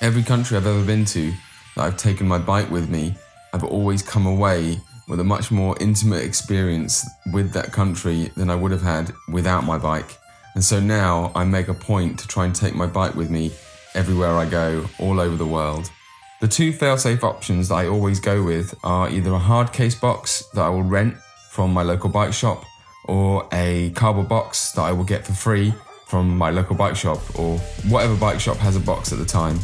Every country I've ever been to that I've taken my bike with me, I've always come away with a much more intimate experience with that country than I would have had without my bike. And so now I make a point to try and take my bike with me everywhere I go, all over the world. The two failsafe options that I always go with are either a Hardcase Box that I will rent from my local bike shop, or a cardboard box that I will get for free from my local bike shop, or whatever bike shop has a box at the time.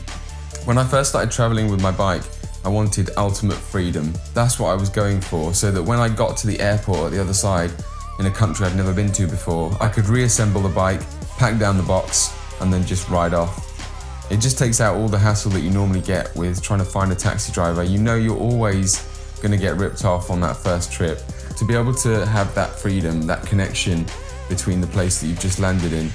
When I first started traveling with my bike, I wanted ultimate freedom. That's what I was going for, so that when I got to the airport at the other side, in a country I'd never been to before, I could reassemble the bike, pack down the box, and then just ride off. It just takes out all the hassle that you normally get with trying to find a taxi driver. You know you're always going to get ripped off on that first trip. To be able to have that freedom, that connection between the place that you've just landed in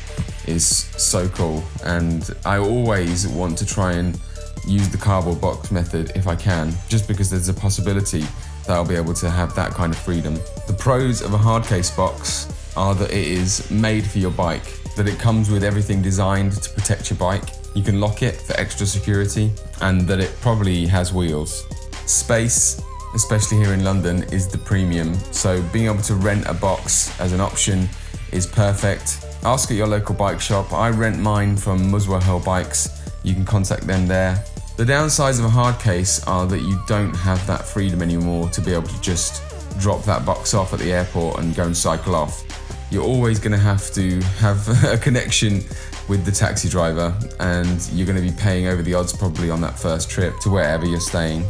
is so cool. And I always want to try and use the cardboard box method if I can, just because there's a possibility that I'll be able to have that kind of freedom. The pros of a Hardcase Box are that it is made for your bike, that it comes with everything designed to protect your bike. You can lock it for extra security, and that it probably has wheels. Space, especially here in London, is the premium, so being able to rent a box as an option is perfect. Ask at your local bike shop. I rent mine from Muswell Hill Bikes. You can contact them there. The downsides of a Hardcase are that you don't have that freedom anymore to be able to just drop that box off at the airport and go and cycle off. You're always going to have a connection with the taxi driver, and you're going to be paying over the odds probably on that first trip to wherever you're staying.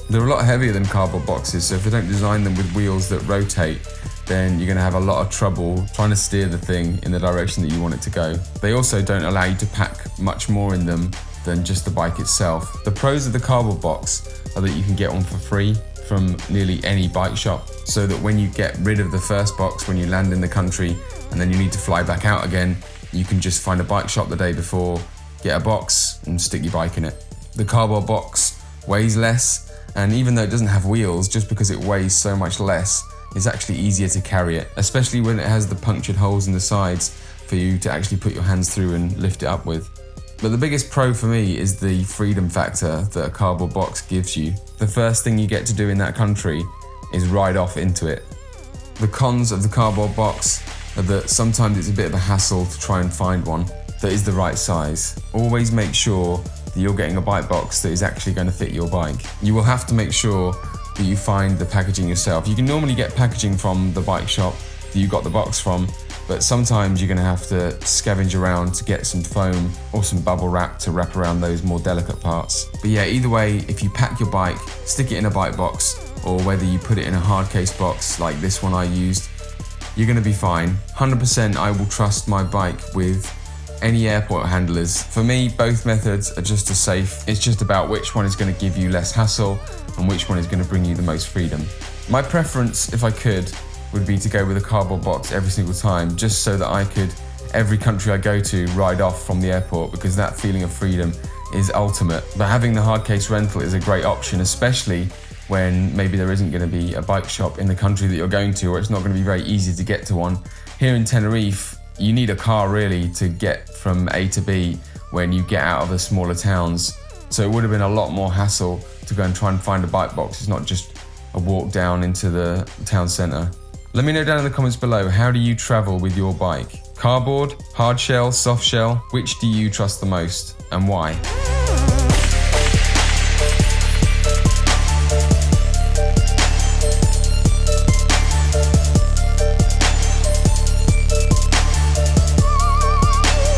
They're a lot heavier than cardboard boxes, so if they don't design them with wheels that rotate, then you're going to have a lot of trouble trying to steer the thing in the direction that you want it to go. They also don't allow you to pack much more in them than just the bike itself. The pros of the cardboard box are that you can get one for free from nearly any bike shop, so that when you get rid of the first box, when you land in the country and then you need to fly back out again, you can just find a bike shop the day before, get a box and stick your bike in it. The cardboard box weighs less, and even though it doesn't have wheels, just because it weighs so much less, it's actually easier to carry it, especially when it has the punctured holes in the sides for you to actually put your hands through and lift it up with. But the biggest pro for me is the freedom factor that a cardboard box gives you. The first thing you get to do in that country is ride off into it. The cons of the cardboard box are that sometimes it's a bit of a hassle to try and find one that is the right size. Always make sure that you're getting a bike box that is actually going to fit your bike. You will have to make sure that you find the packaging yourself. You can normally get packaging from the bike shop that you got the box from, but sometimes you're going to have to scavenge around to get some foam or some bubble wrap to wrap around those more delicate parts. But yeah, either way, if you pack your bike, stick it in a bike box, or whether you put it in a Hardcase Box like this one I used, you're going to be fine. 100% I will trust my bike with any airport handlers. For me, both methods are just as safe. It's just about which one is going to give you less hassle and which one is going to bring you the most freedom. My preference, if I could, would be to go with a cardboard box every single time, just so that I could, every country I go to, ride off from the airport, because that feeling of freedom is ultimate. But having the Hardcase rental is a great option, especially when maybe there isn't going to be a bike shop in the country that you're going to, or it's not going to be very easy to get to one. Here in Tenerife, you need a car really to get from A to B when you get out of the smaller towns. So it would have been a lot more hassle to go and try and find a bike box. It's not just a walk down into the town centre. Let me know down in the comments below, how do you travel with your bike? Cardboard, hard shell, soft shell? Which do you trust the most and why?